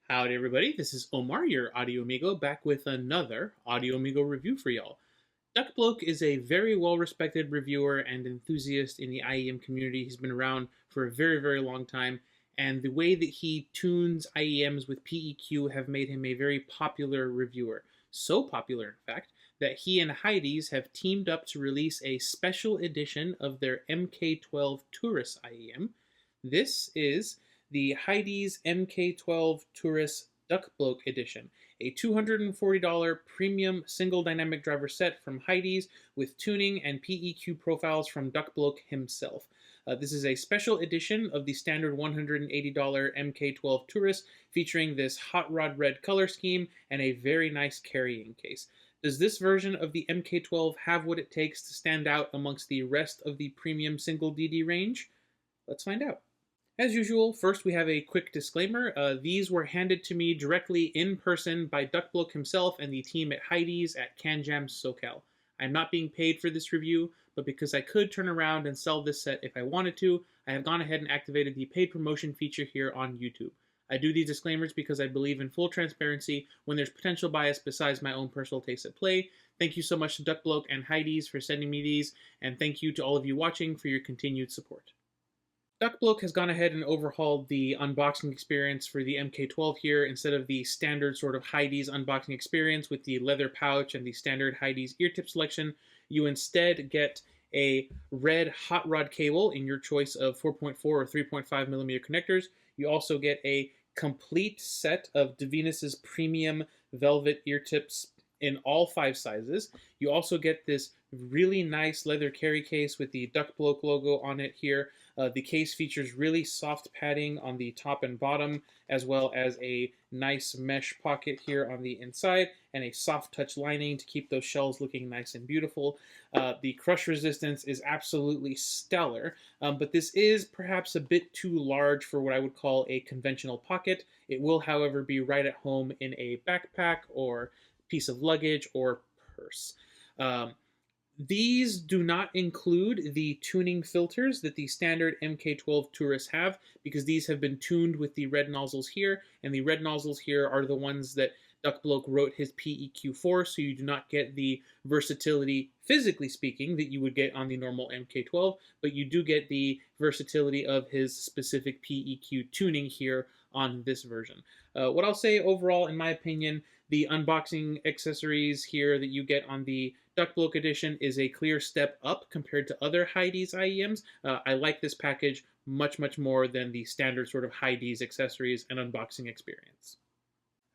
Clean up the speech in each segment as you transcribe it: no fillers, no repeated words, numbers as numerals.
Howdy everybody, this is Omar, your Audio Amigo, back with another Audio Amigo review for y'all. Ducbloke is a very well-respected reviewer and enthusiast in the IEM community. He's been around for a very long time, and the way that he tunes IEMs with PEQ have made him a very popular reviewer. So popular, in fact, that he and Hidizs have teamed up to release a special edition of their Mk12 Turris IEM. This is the Hidizs Mk12 Turris Ducbloke Edition, a $240 premium single dynamic driver set from Hidizs with tuning and PEQ profiles from Ducbloke himself. This is a special edition of the standard $180 Mk12 Turris featuring this hot rod red color scheme and a very nice carrying case. Does this version of the Mk12 have what it takes to stand out amongst the rest of the premium single DD range? Let's find out. As usual, first we have a quick disclaimer. These were handed to me directly in person by Ducbloke himself and the team at Hidizs at CanJam SoCal. I'm not being paid for this review, but because I could turn around and sell this set if I wanted to, I have gone ahead and activated the paid promotion feature here on YouTube. I do these disclaimers because I believe in full transparency when there's potential bias besides my own personal taste at play. Thank you so much to Ducbloke and Hidizs for sending me these, and thank you to all of you watching for your continued support. Ducbloke has gone ahead and overhauled the unboxing experience for the Mk12 here. Instead of the standard sort of Hidizs unboxing experience with the leather pouch and the standard Hidizs ear tip selection, you instead get a red hot rod cable in your choice of 4.4 or 3.5 millimeter connectors. You also get a complete set of Divinus's premium velvet ear tips in all 5 sizes. You also get this really nice leather carry case with the Ducbloke logo on it here. The case features really soft padding on the top and bottom, as well as a nice mesh pocket here on the inside, and a soft touch lining to keep those shells looking nice and beautiful. The crush resistance is absolutely stellar, but this is perhaps a bit too large for what I would call a conventional pocket. It will, however, be right at home in a backpack or piece of luggage or purse. These do not include the tuning filters that the standard Mk12 Turris have, because these have been tuned with the red nozzles here, and the red nozzles here are the ones that Ducbloke wrote his PEQ for, so you do not get the versatility, physically speaking, that you would get on the normal Mk12, but you do get the versatility of his specific PEQ tuning here on this version. What I'll say overall, in my opinion, the unboxing accessories here that you get on the Ducbloke edition is a clear step up compared to other Hidizs IEMs. I like this package much more than the standard sort of Hidizs accessories and unboxing experience.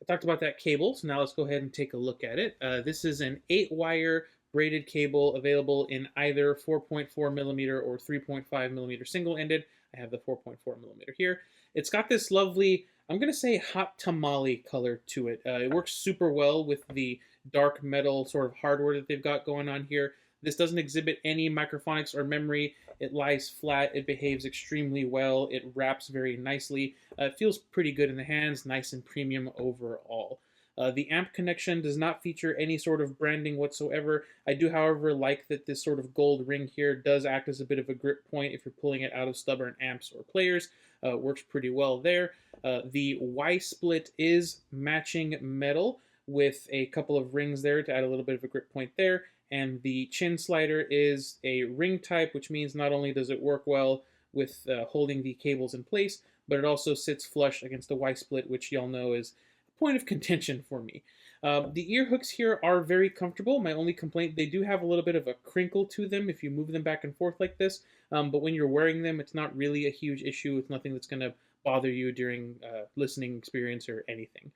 I talked about that cable, so now let's go ahead and take a look at it. This is an 8-wire braided cable available in either 4.4 millimeter or 3.5 millimeter single-ended. I have the 4.4 millimeter here. It's got this lovely, I'm going to say, hot tamale color to it. It works super well with the dark metal sort of hardware that they've got going on here. This doesn't exhibit any microphonics or memory. It lies flat. It behaves extremely well. It wraps very nicely. It feels pretty good in the hands, nice and premium overall. The amp connection does not feature any sort of branding whatsoever. I do, however, like that this sort of gold ring here does act as a bit of a grip point if you're pulling it out of stubborn amps or players. Works pretty well there. The Y-split is matching metal with a couple of rings there to add a little bit of a grip point there. And the chin slider is a ring type, which means not only does it work well with holding the cables in place, but it also sits flush against the Y-split, which y'all know is a point of contention for me. The ear hooks here are very comfortable. My only complaint, they do have a little bit of a crinkle to them if you move them back and forth like this, but when you're wearing them, it's not really a huge issue. It's nothing that's going to bother you during listening experience or anything.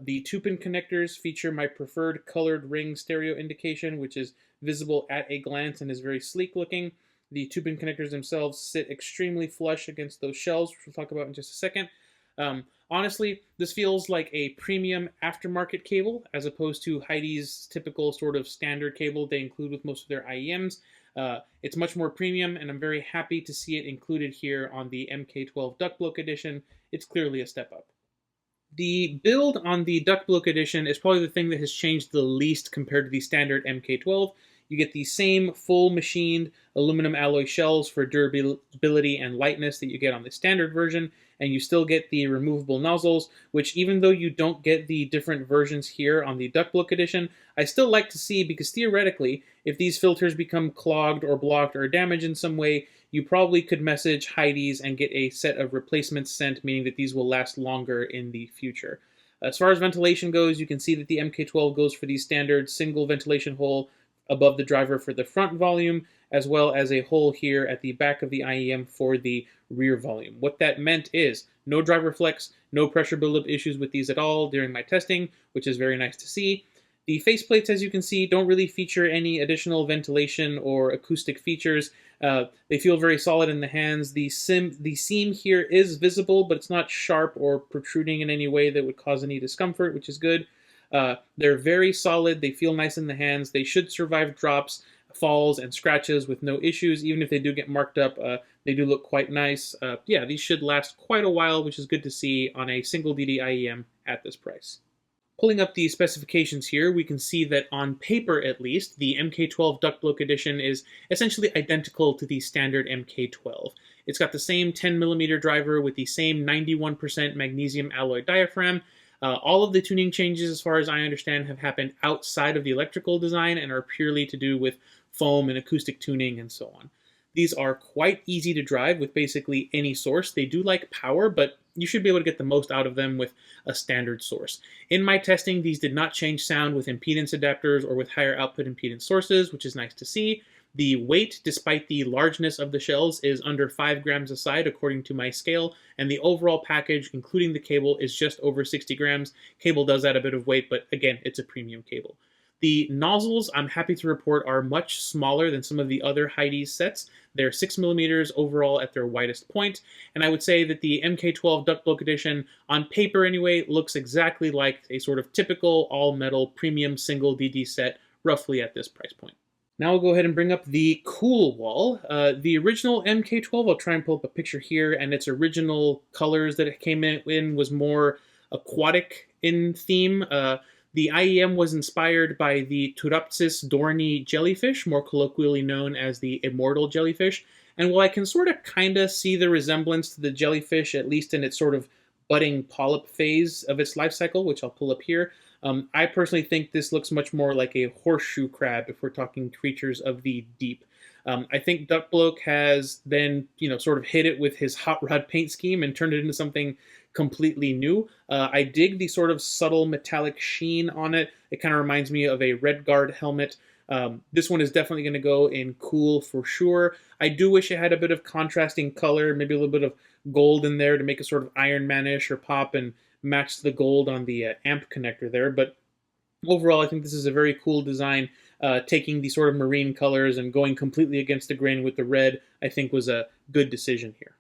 The 2-pin connectors feature my preferred colored ring stereo indication, which is visible at a glance and is very sleek looking. The 2-pin connectors themselves sit extremely flush against those shells, which we'll talk about in just a second. Honestly, this feels like a premium aftermarket cable as opposed to Hidizs' typical sort of standard cable they include with most of their IEMs. It's much more premium, and I'm very happy to see it included here on the Mk12 Ducbloke edition. It's clearly a step up. The build on the Ducbloke edition is probably the thing that has changed the least compared to the standard Mk12. You get the same full machined aluminum alloy shells for durability and lightness that you get on the standard version, and you still get the removable nozzles, which even though you don't get the different versions here on the Ducbloke edition, I still like to see, because theoretically, if these filters become clogged or blocked or damaged in some way, you probably could message Hidizs and get a set of replacements sent, meaning that these will last longer in the future. As far as ventilation goes, you can see that the Mk12 goes for the standard single ventilation hole above the driver for the front volume, as well as a hole here at the back of the IEM for the rear volume. What that meant is no driver flex, no pressure buildup issues with these at all during my testing, which is very nice to see. The faceplates, as you can see, don't really feature any additional ventilation or acoustic features. They feel very solid in the hands. The seam here is visible, but it's not sharp or protruding in any way that would cause any discomfort, which is good. They're very solid. They feel nice in the hands. They should survive drops, falls, and scratches with no issues. Even if they do get marked up, they do look quite nice. Yeah, these should last quite a while, which is good to see on a single DD IEM at this price. Pulling up the specifications here, we can see that on paper at least, the Mk12 Ducbloke edition is essentially identical to the standard Mk12. It's got the same 10mm driver with the same 91% magnesium alloy diaphragm. All of the tuning changes, as far as I understand, have happened outside of the electrical design and are purely to do with foam and acoustic tuning and so on. These are quite easy to drive with basically any source. They do like power, but you should be able to get the most out of them with a standard source. In my testing, these did not change sound with impedance adapters or with higher output impedance sources, which is nice to see. The weight, despite the largeness of the shells, is under 5 grams a side according to my scale, and the overall package, including the cable, is just over 60 grams. Cable does add a bit of weight, but again, it's a premium cable. The nozzles, I'm happy to report, are much smaller than some of the other Hidizs sets. They're 6mm overall at their widest point, and I would say that the Mk12 Ducbloke edition, on paper anyway, looks exactly like a sort of typical all-metal premium single DD set, roughly at this price point. Now we'll go ahead and bring up the cool wall. The original Mk12, I'll try and pull up a picture here, and its original colors that it came in was more aquatic in theme. The IEM was inspired by the Turris dorni jellyfish, more colloquially known as the immortal jellyfish. And while I can sort of kind of see the resemblance to the jellyfish, at least in its sort of budding polyp phase of its life cycle, which I'll pull up here, I personally think this looks much more like a horseshoe crab if we're talking creatures of the deep. I think Ducbloke has then, sort of hit it with his hot rod paint scheme and turned it into something completely new. I dig the sort of subtle metallic sheen on it. It kind of reminds me of a Red Guard helmet. This one is definitely going to go in cool for sure. I do wish it had a bit of contrasting color, maybe a little bit of gold in there to make it sort of Iron Man-ish or pop and match the gold on the amp connector there. But overall, I think this is a very cool design. Taking the sort of marine colors and going completely against the grain with the red, I think was a good decision here.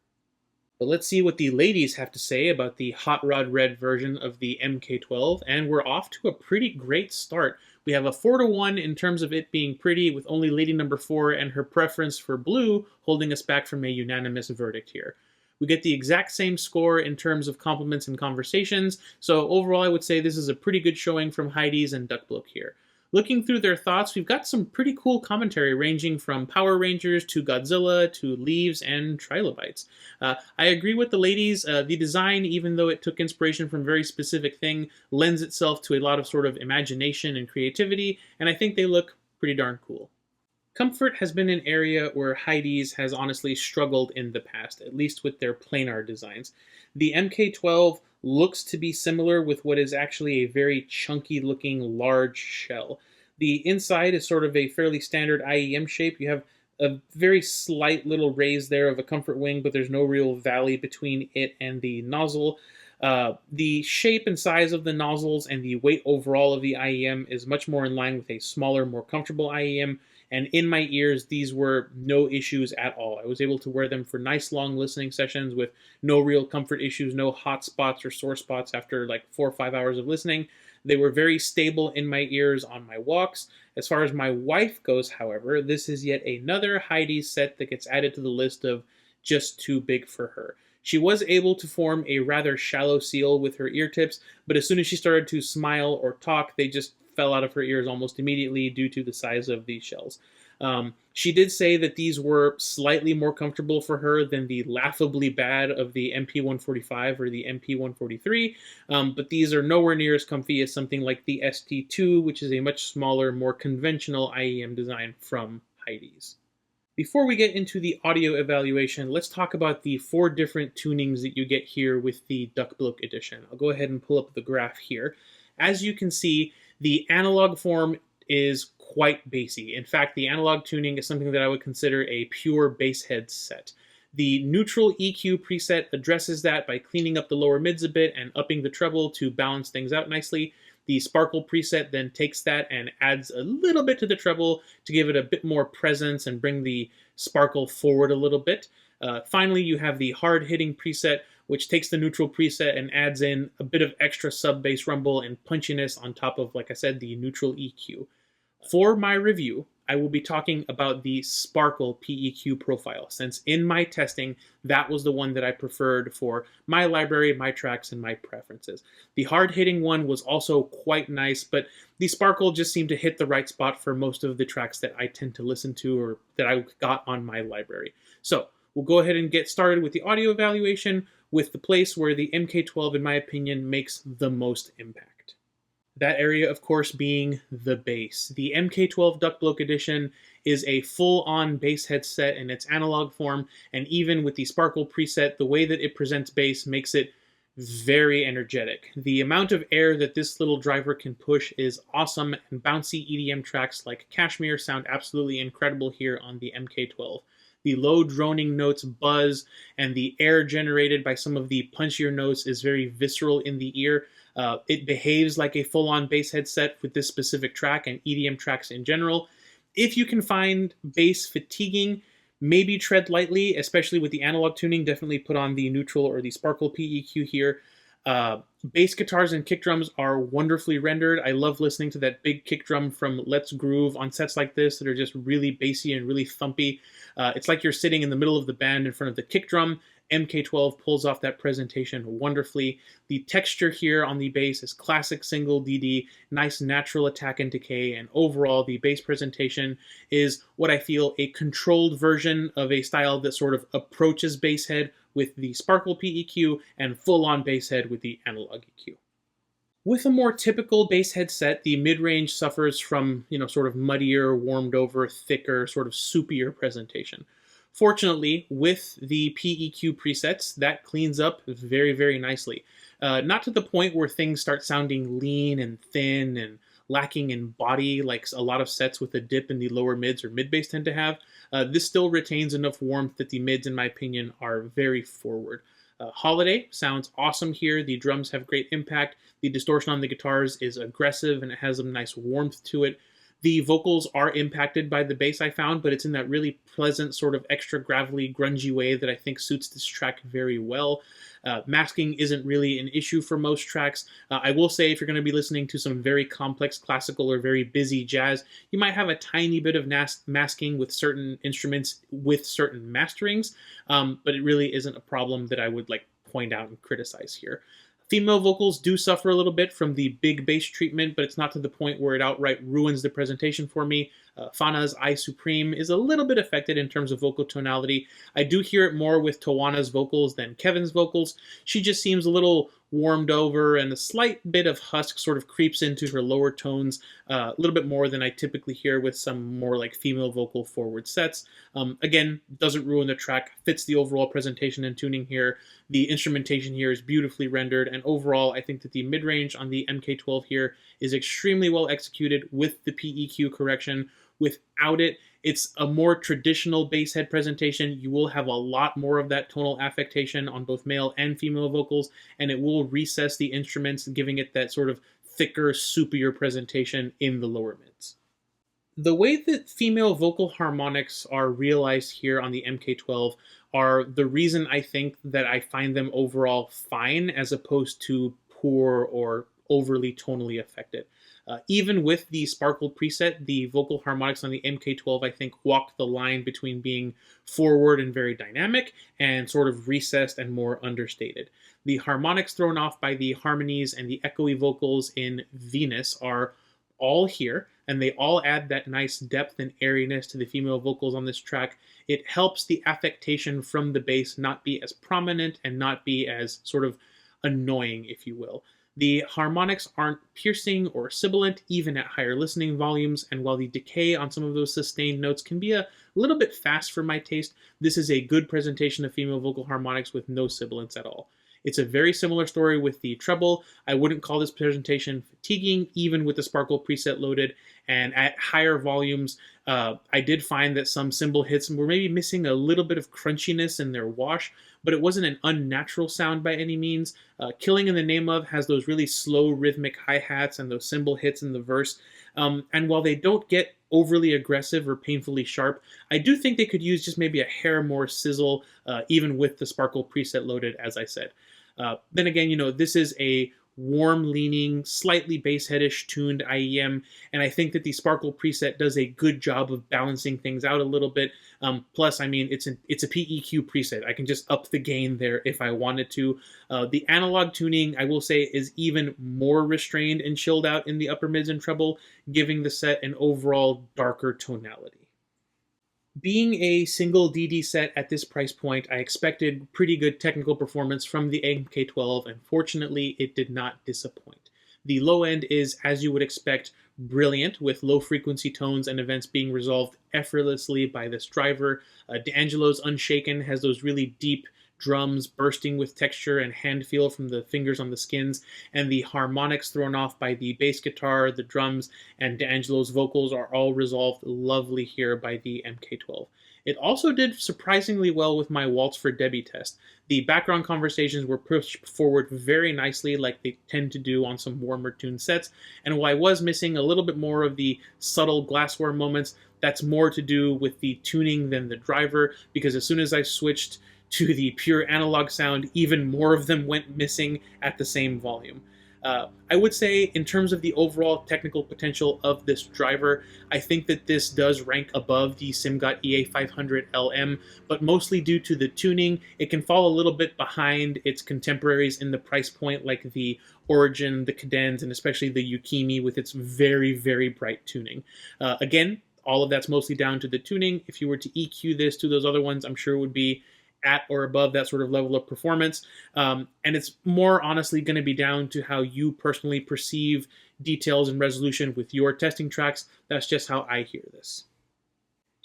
But let's see what the ladies have to say about the hot rod red version of the Mk12, and we're off to a pretty great start. We have a 4-to-1 in terms of it being pretty, with only lady number 4 and her preference for blue holding us back from a unanimous verdict here. We get the exact same score in terms of compliments and conversations, so overall I would say this is a pretty good showing from Hidizs and Ducbloke here. Looking through their thoughts, we've got some pretty cool commentary ranging from Power Rangers to Godzilla to Leaves and Trilobites. I agree with the ladies. The design, even though it took inspiration from a very specific thing, lends itself to a lot of sort of imagination and creativity, and I think they look pretty darn cool. Comfort has been an area where Hidizs has honestly struggled in the past, at least with their planar designs. The Mk12 looks to be similar with what is actually a very chunky looking large shell. The inside is sort of a fairly standard IEM shape. You have a very slight little raise there of a comfort wing, but there's no real valley between it and the nozzle. The shape and size of the nozzles and the weight overall of the IEM is much more in line with a smaller, more comfortable IEM. And in my ears, these were no issues at all. I was able to wear them for nice long listening sessions with no real comfort issues, no hot spots or sore spots after like 4 or 5 hours of listening. They were very stable in my ears on my walks. As far as my wife goes, however, this is yet another Hidizs set that gets added to the list of just too big for her. She was able to form a rather shallow seal with her ear tips, but as soon as she started to smile or talk, they just fell out of her ears almost immediately due to the size of these shells. She did say that these were slightly more comfortable for her than the laughably bad of the MP145 or the MP143, but these are nowhere near as comfy as something like the ST2, which is a much smaller, more conventional IEM design from Hidizs. Before we get into the audio evaluation, let's talk about the 4 different tunings that you get here with the Ducbloke edition. I'll go ahead and pull up the graph here. As you can see, the analog form is quite bassy. In fact, the analog tuning is something that I would consider a pure bass head set. The neutral EQ preset addresses that by cleaning up the lower mids a bit and upping the treble to balance things out nicely. The sparkle preset then takes that and adds a little bit to the treble to give it a bit more presence and bring the sparkle forward a little bit. Finally, you have the hard hitting preset, which takes the neutral preset and adds in a bit of extra sub-bass rumble and punchiness on top of, like I said, the neutral EQ. For my review, I will be talking about the Sparkle PEQ profile, since in my testing, that was the one that I preferred for my library, my tracks, and my preferences. The hard-hitting one was also quite nice, but the Sparkle just seemed to hit the right spot for most of the tracks that I tend to listen to or that I got on my library. So we'll go ahead and get started with the audio evaluation with the place where the MK12, in my opinion, makes the most impact. That area, of course, being the bass. The MK12 Ducbloke edition is a full-on bass headset in its analog form, and even with the Sparkle preset, the way that it presents bass makes it very energetic. The amount of air that this little driver can push is awesome, and bouncy EDM tracks like Kashmir sound absolutely incredible here on the MK12. The low droning notes buzz, and the air generated by some of the punchier notes is very visceral in the ear. It behaves like a full-on bass headset with this specific track and EDM tracks in general. If you can find bass fatiguing, maybe tread lightly, especially with the analog tuning. Definitely put on the neutral or the Sparkle PEQ here. Bass guitars and kick drums are wonderfully rendered. I love listening to that big kick drum from Let's Groove on sets like this that are just really bassy and really thumpy. It's like you're sitting in the middle of the band in front of the kick drum. MK12 pulls off that presentation wonderfully. The texture here on the bass is classic single DD, nice natural attack and decay, and overall the bass presentation is what I feel a controlled version of a style that sort of approaches bass head with the Sparkle PEQ and full-on bass head with the analog EQ. With a more typical bass head set, the mid-range suffers from, sort of muddier, warmed over, thicker, sort of soupier presentation. Fortunately, with the PEQ presets, that cleans up very, very nicely. Not to the point where things start sounding lean and thin and lacking in body like a lot of sets with a dip in the lower mids or mid bass tend to have. This still retains enough warmth that the mids, in my opinion, are very forward. Holiday sounds awesome here. The drums have great impact. The distortion on the guitars is aggressive and it has a nice warmth to it. The vocals are impacted by the bass, I found, but it's in that really pleasant sort of extra gravelly, grungy way that I think suits this track very well. Masking isn't really an issue for most tracks. I will say if you're going to be listening to some very complex classical or very busy jazz, you might have a tiny bit of masking with certain instruments with certain masterings, but it really isn't a problem that I would point out and criticize here. Female vocals do suffer a little bit from the big bass treatment, but it's not to the point where it outright ruins the presentation for me. Fana's I Supreme is a little bit affected in terms of vocal tonality. I do hear it more with Tawana's vocals than Kevin's vocals. She just seems a little warmed over, and a slight bit of husk sort of creeps into her lower tones, a little bit more than I typically hear with some more female vocal forward sets. Again, doesn't ruin the track, fits the overall presentation and tuning here. The instrumentation here is beautifully rendered, and overall I think that the mid-range on the MK12 here is extremely well executed with the PEQ correction. Without it, it's a more traditional bass head presentation. You will have a lot more of that tonal affectation on both male and female vocals, and it will recess the instruments, giving it that sort of thicker, soupier presentation in the lower mids. The way that female vocal harmonics are realized here on the MK12 are the reason I think that I find them overall fine as opposed to poor or overly tonally affected. Even with the Sparkle preset, the vocal harmonics on the MK12, I think, walk the line between being forward and very dynamic and sort of recessed and more understated. The harmonics thrown off by the harmonies and the echoey vocals in Venus are all here, and they all add that nice depth and airiness to the female vocals on this track. It helps the affectation from the bass not be as prominent and not be as sort of annoying, if you will. The harmonics aren't piercing or sibilant, even at higher listening volumes, and while the decay on some of those sustained notes can be a little bit fast for my taste, this is a good presentation of female vocal harmonics with no sibilance at all. It's a very similar story with the treble. I wouldn't call this presentation fatiguing, even with the Sparkle preset loaded, and at higher volumes, I did find that some cymbal hits were maybe missing a little bit of crunchiness in their wash, but it wasn't an unnatural sound by any means. Killing in the Name Of has those really slow rhythmic hi-hats and those cymbal hits in the verse, and while they don't get overly aggressive or painfully sharp, I do think they could use just maybe a hair more sizzle, even with the Sparkle preset loaded, as I said. Then again, this is a warm-leaning, slightly bass-headish tuned IEM, and I think that the Sparkle preset does a good job of balancing things out a little bit. Plus, I mean, it's a PEQ preset. I can just up the gain there if I wanted to. The analog tuning, I will say, is even more restrained and chilled out in the upper mids and treble, giving the set an overall darker tonality. Being a single DD set at this price point, I expected pretty good technical performance from the Mk12, and fortunately, it did not disappoint. The low end is, as you would expect, brilliant, with low frequency tones and events being resolved effortlessly by this driver. D'Angelo's Unshaken has those really deep drums bursting with texture and hand feel from the fingers on the skins, and the harmonics thrown off by the bass guitar, the drums, and D'Angelo's vocals are all resolved lovely here by the Mk12. It also did surprisingly well with my Waltz for Debbie test. The background conversations were pushed forward very nicely, like they tend to do on some warmer tuned sets, and while I was missing a little bit more of the subtle glassware moments, that's more to do with the tuning than the driver, because as soon as I switched to the pure analog sound, even more of them went missing at the same volume. I would say, in terms of the overall technical potential of this driver, I think that this does rank above the SIMGOT EA500 LM, but mostly due to the tuning, it can fall a little bit behind its contemporaries in the price point, like the Origin, the Cadence, and especially the Yukimi with its very, very bright tuning. Again, all of that's mostly down to the tuning. If you were to EQ this to those other ones, I'm sure it would be at or above that sort of level of performance. And it's more honestly going to be down to how you personally perceive details and resolution with your testing tracks. That's just how I hear this.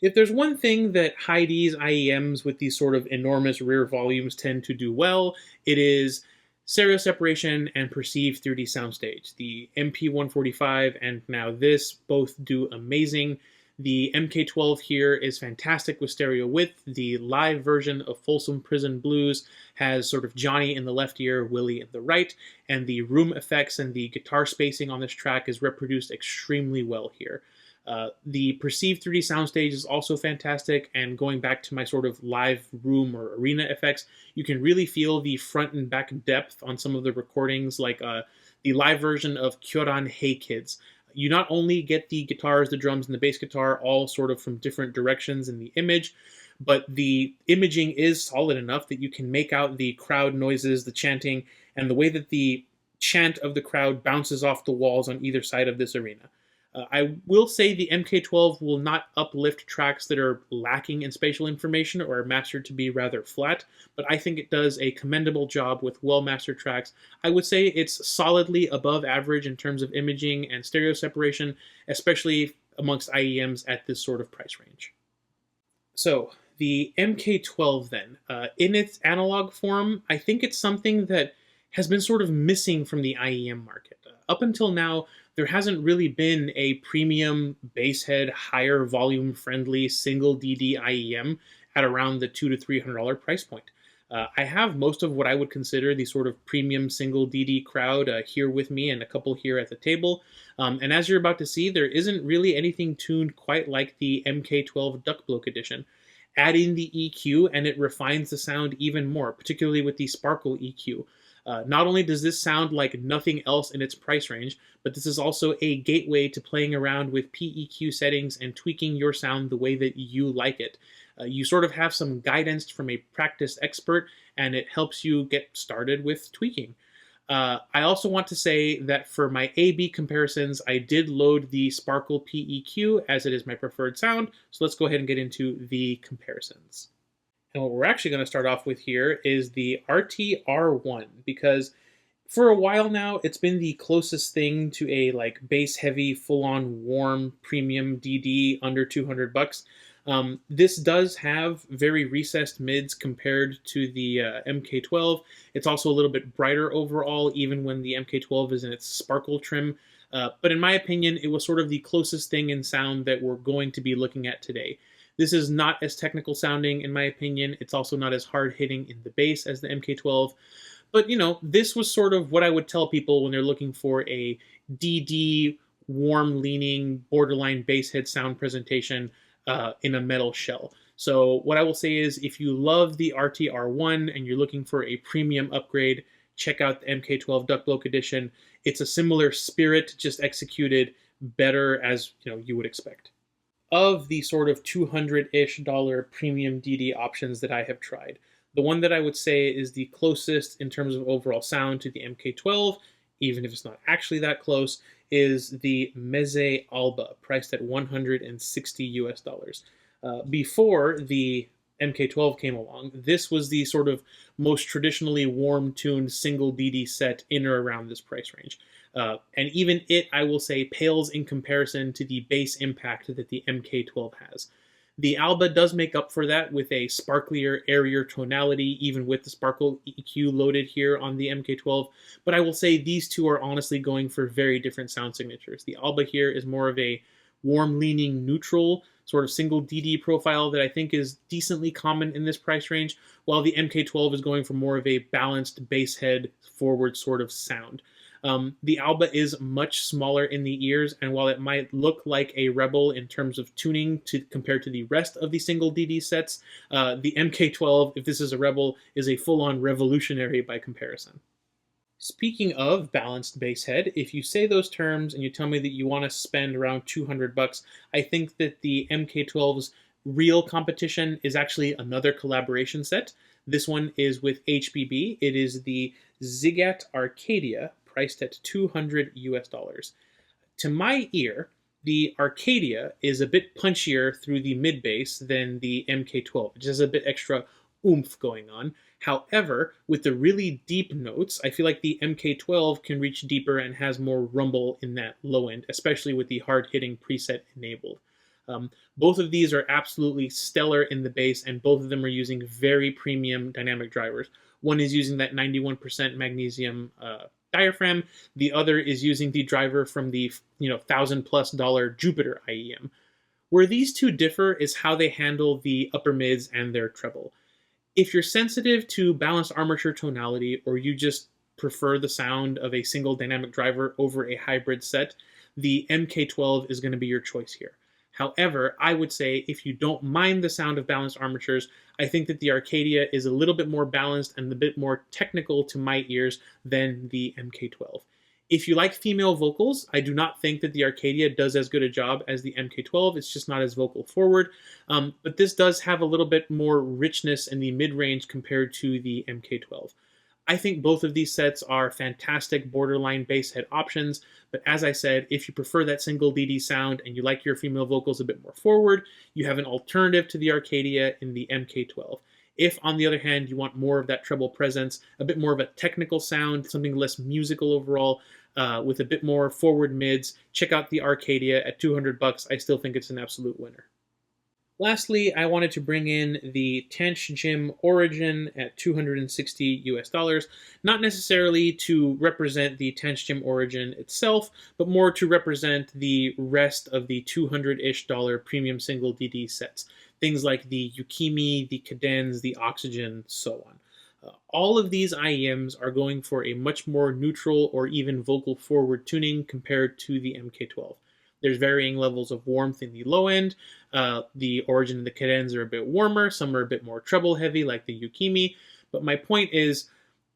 If there's one thing that Hidizs IEMs with these sort of enormous rear volumes tend to do well, it is stereo separation and perceived 3D soundstage. The MP145 and now this both do amazing. The Mk12 here is fantastic with stereo width. The live version of Folsom Prison Blues has sort of Johnny in the left ear, Willie in the right, and the room effects and the guitar spacing on this track is reproduced extremely well here. The perceived 3D soundstage is also fantastic, and going back to my sort of live room or arena effects, you can really feel the front and back depth on some of the recordings, like the live version of Kyoran Hey Kids. You not only get the guitars, the drums, and the bass guitar all sort of from different directions in the image, but the imaging is solid enough that you can make out the crowd noises, the chanting, and the way that the chant of the crowd bounces off the walls on either side of this arena. I will say the Mk12 will not uplift tracks that are lacking in spatial information or are mastered to be rather flat, but I think it does a commendable job with well-mastered tracks. I would say it's solidly above average in terms of imaging and stereo separation, especially amongst IEMs at this sort of price range. So, the Mk12 then, in its analog form, I think it's something that has been sort of missing from the IEM market. Up until now, there hasn't really been a premium basshead, higher volume friendly single DD IEM at around the $200 to $300 price point. I have most of what I would consider the sort of premium single DD crowd here with me and a couple here at the table. And as you're about to see, there isn't really anything tuned quite like the Mk12 Ducbloke edition. Add in the EQ and it refines the sound even more, particularly with the Sparkle EQ. Not only does this sound like nothing else in its price range, but this is also a gateway to playing around with PEQ settings and tweaking your sound the way that you like it. You sort of have some guidance from a practice expert, and it helps you get started with tweaking. I also want to say that for my A-B comparisons, I did load the Sparkle PEQ as it is my preferred sound. So let's go ahead and get into the comparisons. And what we're actually going to start off with here is the Artti R1, because for a while now, it's been the closest thing to a like bass heavy, full-on warm premium DD under 200 bucks. This does have very recessed mids compared to the Mk12. It's also a little bit brighter overall, even when the Mk12 is in its sparkle trim. But in my opinion, it was sort of the closest thing in sound that we're going to be looking at today. This is not as technical sounding, in my opinion. It's also not as hard hitting in the bass as the Mk12. But, you know, this was sort of what I would tell people when they're looking for a DD, warm-leaning, borderline bass head sound presentation in a metal shell. So what I will say is, if you love the Artti R1 and you're looking for a premium upgrade, check out the Mk12 Ducbloke edition. It's a similar spirit, just executed better, as you would expect. Of the sort of $200-ish premium DD options that I have tried, the one that I would say is the closest in terms of overall sound to the Mk12, even if it's not actually that close, is the Meze Alba, priced at $160 US. Before the Mk12 came along, this was the sort of most traditionally warm-tuned single DD set in or around this price range. And even it, I will say, pales in comparison to the bass impact that the Mk12 has. The Alba does make up for that with a sparklier, airier tonality, even with the Sparkle EQ loaded here on the Mk12. But I will say these two are honestly going for very different sound signatures. The Alba here is more of a warm-leaning neutral sort of single DD profile that I think is decently common in this price range, while the Mk12 is going for more of a balanced bass head forward sort of sound. The Alba is much smaller in the ears, and while it might look like a Rebel in terms of tuning compared to the rest of the single DD sets, the Mk12, if this is a Rebel, is a full-on revolutionary by comparison. Speaking of balanced bass head, if you say those terms and you tell me that you want to spend around 200 bucks, I think that the Mk12's real competition is actually another collaboration set. This one is with HBB. It is the Ziigaat Arcadia, priced at $200 US. To my ear, the Arcadia is a bit punchier through the mid bass than the Mk12. It just has a bit extra oomph going on. However, with the really deep notes, I feel like the Mk12 can reach deeper and has more rumble in that low end, especially with the hard-hitting preset enabled. Both of these are absolutely stellar in the bass, and both of them are using very premium dynamic drivers. One is using that 91% magnesium diaphragm. The other is using the driver from the $1,000+ Jupiter IEM. Where these two differ is how they handle the upper mids and their treble. If you're sensitive to balanced armature tonality, or you just prefer the sound of a single dynamic driver over a hybrid set, the Mk12 is going to be your choice here. However, I would say if you don't mind the sound of balanced armatures, I think that the Arcadia is a little bit more balanced and a bit more technical to my ears than the Mk12. If you like female vocals, I do not think that the Arcadia does as good a job as the Mk12. It's just not as vocal forward. But this does have a little bit more richness in the mid-range compared to the Mk12. I think both of these sets are fantastic borderline bass head options, but as I said, if you prefer that single DD sound and you like your female vocals a bit more forward, you have an alternative to the Arcadia in the Mk12. If, on the other hand, you want more of that treble presence, a bit more of a technical sound, something less musical overall, with a bit more forward mids, check out the Arcadia at 200 bucks. I still think it's an absolute winner. Lastly, I wanted to bring in the Tangzu Origin at $260 US, not necessarily to represent the Tangzu Origin itself, but more to represent the rest of the $200-ish premium single DD sets. Things like the Yukimi, the Cadence, the Oxygen, so on. All of these IEMs are going for a much more neutral or even vocal forward tuning compared to the Mk12. There's varying levels of warmth in the low end. The Origin and the Cadence are a bit warmer. Some are a bit more treble heavy, like the Yukimi. But my point is,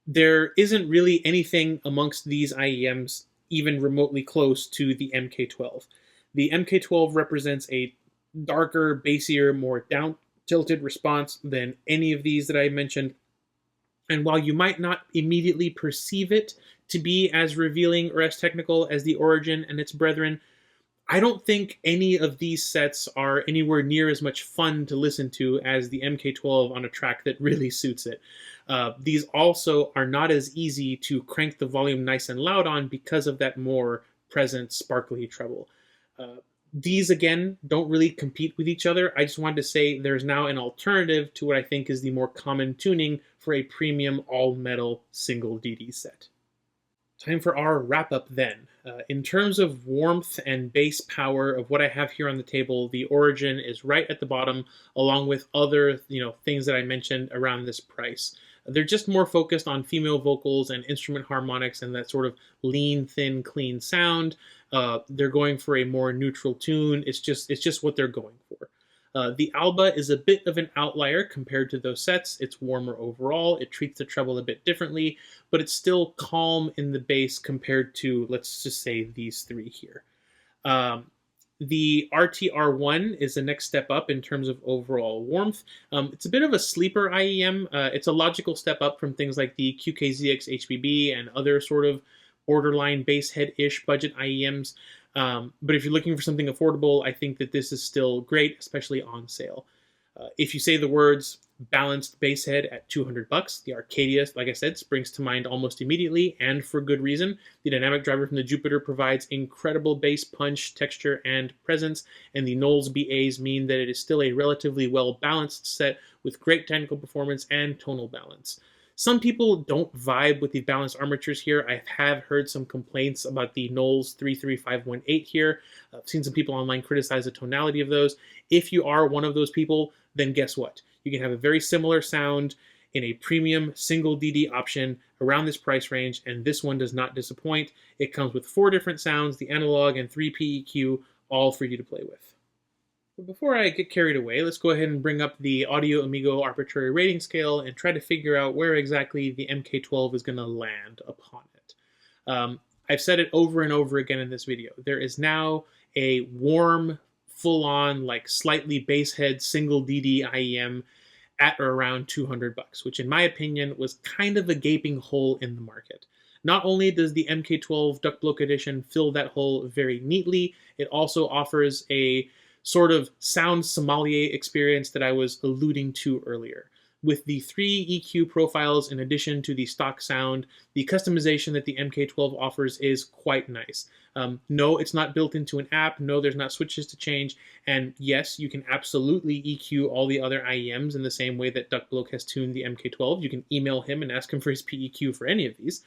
there isn't really anything amongst these IEMs even remotely close to the Mk12. The Mk12 represents a darker, bassier, more down-tilted response than any of these that I mentioned. And while you might not immediately perceive it to be as revealing or as technical as the Origin and its brethren, I don't think any of these sets are anywhere near as much fun to listen to as the Mk12 on a track that really suits it. These also are not as easy to crank the volume nice and loud on because of that more present sparkly treble. These, again, don't really compete with each other. I just wanted to say there's now an alternative to what I think is the more common tuning for a premium all-metal single DD set. Time for our wrap-up then. In terms of warmth and bass power of what I have here on the table, the Origin is right at the bottom, along with other things that I mentioned around this price. They're just more focused on female vocals and instrument harmonics and that sort of lean, thin, clean sound. They're going for a more neutral tune. It's just what they're going for. The Alba is a bit of an outlier compared to those sets. It's warmer overall. It treats the treble a bit differently, but it's still calm in the bass compared to, let's just say, these three here. The Artti R1 is the next step up in terms of overall warmth. It's a bit of a sleeper IEM. It's a logical step up from things like the QKZX HBB and other sort of borderline bass head-ish budget IEMs. But if you're looking for something affordable, I think that this is still great, especially on sale. If you say the words balanced bass head at $200, the Arcadia, like I said, springs to mind almost immediately, and for good reason. The dynamic driver from the Jupiter provides incredible bass punch, texture, and presence, and the Knowles BAs mean that it is still a relatively well-balanced set with great technical performance and tonal balance. Some people don't vibe with the balanced armatures here. I have heard some complaints about the Knowles 33518 here. I've seen some people online criticize the tonality of those. If you are one of those people, then guess what? You can have a very similar sound in a premium single DD option around this price range, and this one does not disappoint. It comes with 4 different sounds, the analog and 3 PEQ, all for you to play with. But before I get carried away, let's go ahead and bring up the Audio Amigo Arbitrary rating scale and try to figure out where exactly the Mk12 is going to land upon it. I've said it over and over again in this video. There is now a warm, full-on, like slightly bass head single DD IEM at or around $200, which in my opinion was kind of a gaping hole in the market. Not only does the Mk12 Ducbloke edition fill that hole very neatly, it also offers a sort of sound sommelier experience that I was alluding to earlier. With the 3 EQ profiles in addition to the stock sound, the customization that the Mk12 offers is quite nice. No, it's not built into an app. No, there's not switches to change. And yes, you can absolutely EQ all the other IEMs in the same way that Ducbloke has tuned the Mk12. You can email him and ask him for his PEQ for any of these.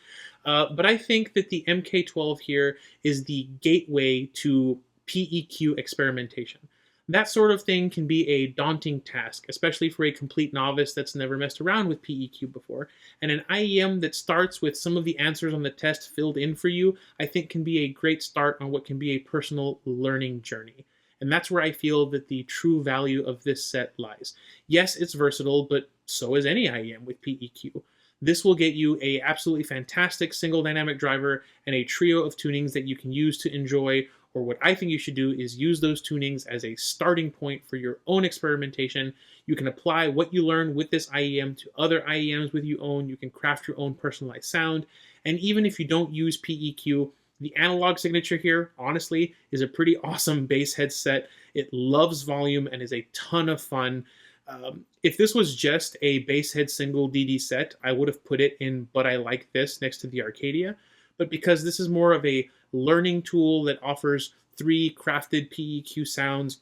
But I think that the Mk12 here is the gateway to PEQ experimentation. That sort of thing can be a daunting task, especially for a complete novice that's never messed around with PEQ before. And an IEM that starts with some of the answers on the test filled in for you, I think can be a great start on what can be a personal learning journey. And that's where I feel that the true value of this set lies. Yes, it's versatile, but so is any IEM with PEQ. This will get you a absolutely fantastic single dynamic driver and a trio of tunings that you can use to enjoy, or what I think you should do is use those tunings as a starting point for your own experimentation. You can apply what you learn with this IEM to other IEMs with you own. You can craft your own personalized sound. And even if you don't use PEQ, the analog signature here, honestly, is a pretty awesome bass headset. It loves volume and is a ton of fun. If this was just a bass head single DD set, I would have put it in But I Like This next to the Arcadia. But because this is more of a learning tool that offers 3 crafted PEQ sounds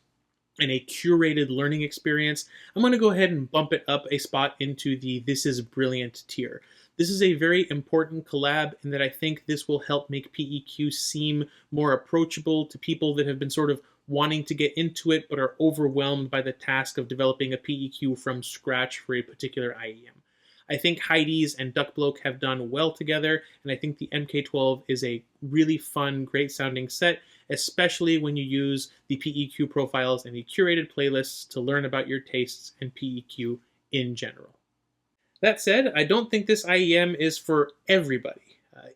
and a curated learning experience, I'm going to go ahead and bump it up a spot into the This is Brilliant tier. This is a very important collab in that I think this will help make PEQ seem more approachable to people that have been sort of wanting to get into it but are overwhelmed by the task of developing a PEQ from scratch for a particular IEM. I think Hidizs and Ducbloke have done well together, and I think the Mk12 is a really fun, great sounding set, especially when you use the PEQ profiles and the curated playlists to learn about your tastes and PEQ in general. That said, I don't think this IEM is for everybody.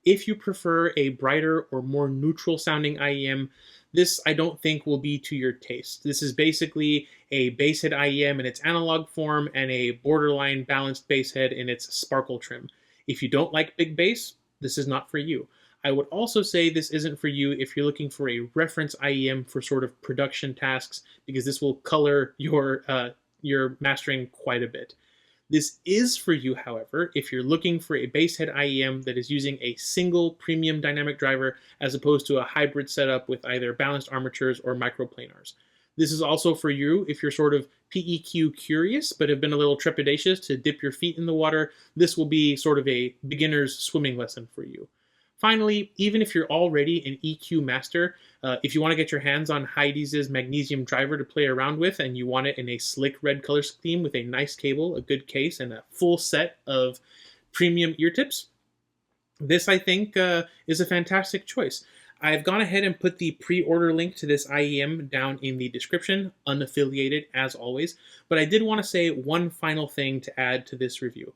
If you prefer a brighter or more neutral sounding IEM, this I don't think will be to your taste. This is basically a bass head IEM in its analog form and a borderline balanced bass head in its sparkle trim. If you don't like big bass, this is not for you. I would also say this isn't for you if you're looking for a reference IEM for sort of production tasks, because this will color your mastering quite a bit. This is for you, however, if you're looking for a basehead IEM that is using a single premium dynamic driver as opposed to a hybrid setup with either balanced armatures or microplanars. This is also for you if you're sort of PEQ curious but have been a little trepidatious to dip your feet in the water. This will be sort of a beginner's swimming lesson for you. Finally, even if you're already an EQ master, if you want to get your hands on Hidizs magnesium driver to play around with and you want it in a slick red color scheme with a nice cable, a good case, and a full set of premium ear tips, this I think is a fantastic choice. I've gone ahead and put the pre-order link to this IEM down in the description, unaffiliated as always, but I did want to say one final thing to add to this review.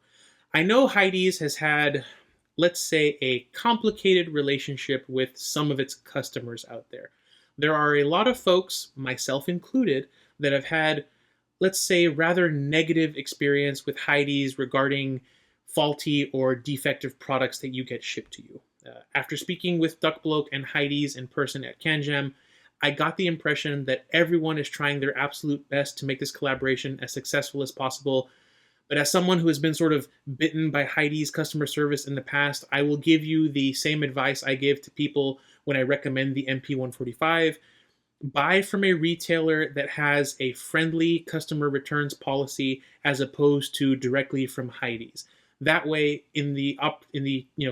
I know Hidizs has had, let's say, a complicated relationship with some of its customers out there. There are a lot of folks, myself included, that have had, let's say, rather negative experience with Hidizs regarding faulty or defective products that you get shipped to you. After speaking with Ducbloke and Hidizs in person at CanJam, I got the impression that everyone is trying their absolute best to make this collaboration as successful as possible. But as someone who has been sort of bitten by Hidizs customer service in the past, I will give you the same advice I give to people when I recommend the MP145. Buy from a retailer that has a friendly customer returns policy as opposed to directly from Hidizs. That way, in the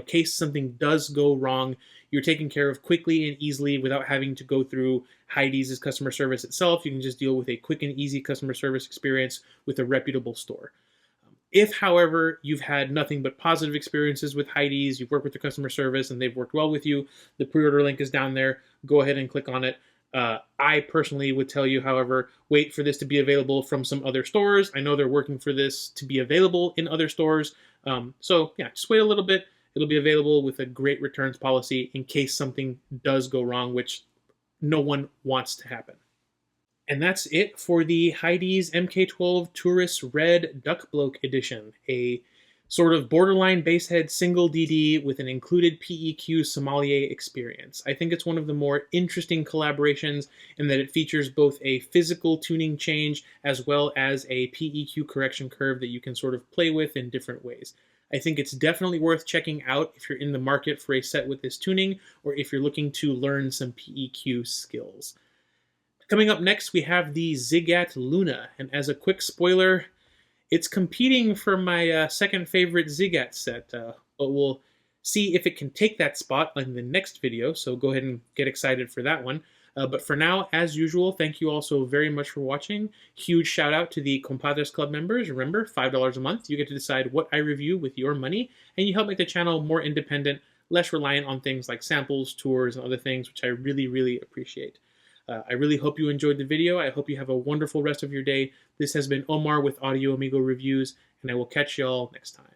case something does go wrong, you're taken care of quickly and easily without having to go through Hidizs' customer service itself. You can just deal with a quick and easy customer service experience with a reputable store. If, however, you've had nothing but positive experiences with Hidizs, you've worked with the customer service and they've worked well with you, the pre-order link is down there. Go ahead and click on it. I personally would tell you, however, wait for this to be available from some other stores. I know they're working for this to be available in other stores. So yeah, just wait a little bit. It'll be available with a great returns policy in case something does go wrong, which no one wants to happen. And that's it for the Hidizs Mk12 Turris Red Ducbloke Edition, a sort of borderline basehead single DD with an included PEQ sommelier experience. I think it's one of the more interesting collaborations in that it features both a physical tuning change as well as a PEQ correction curve that you can sort of play with in different ways. I think it's definitely worth checking out if you're in the market for a set with this tuning or if you're looking to learn some PEQ skills. Coming up next, we have the Ziigaat Luna, and as a quick spoiler, it's competing for my second favorite Ziigaat set, but we'll see if it can take that spot in the next video, so go ahead and get excited for that one. But for now, as usual, thank you all so very much for watching. Huge shout out to the Compadres Club members. Remember, $5 a month, you get to decide what I review with your money, and you help make the channel more independent, less reliant on things like samples, tours, and other things, which I really, really appreciate. I really hope you enjoyed the video. I hope you have a wonderful rest of your day. This has been Omar with Audio Amigo Reviews, and I will catch y'all next time.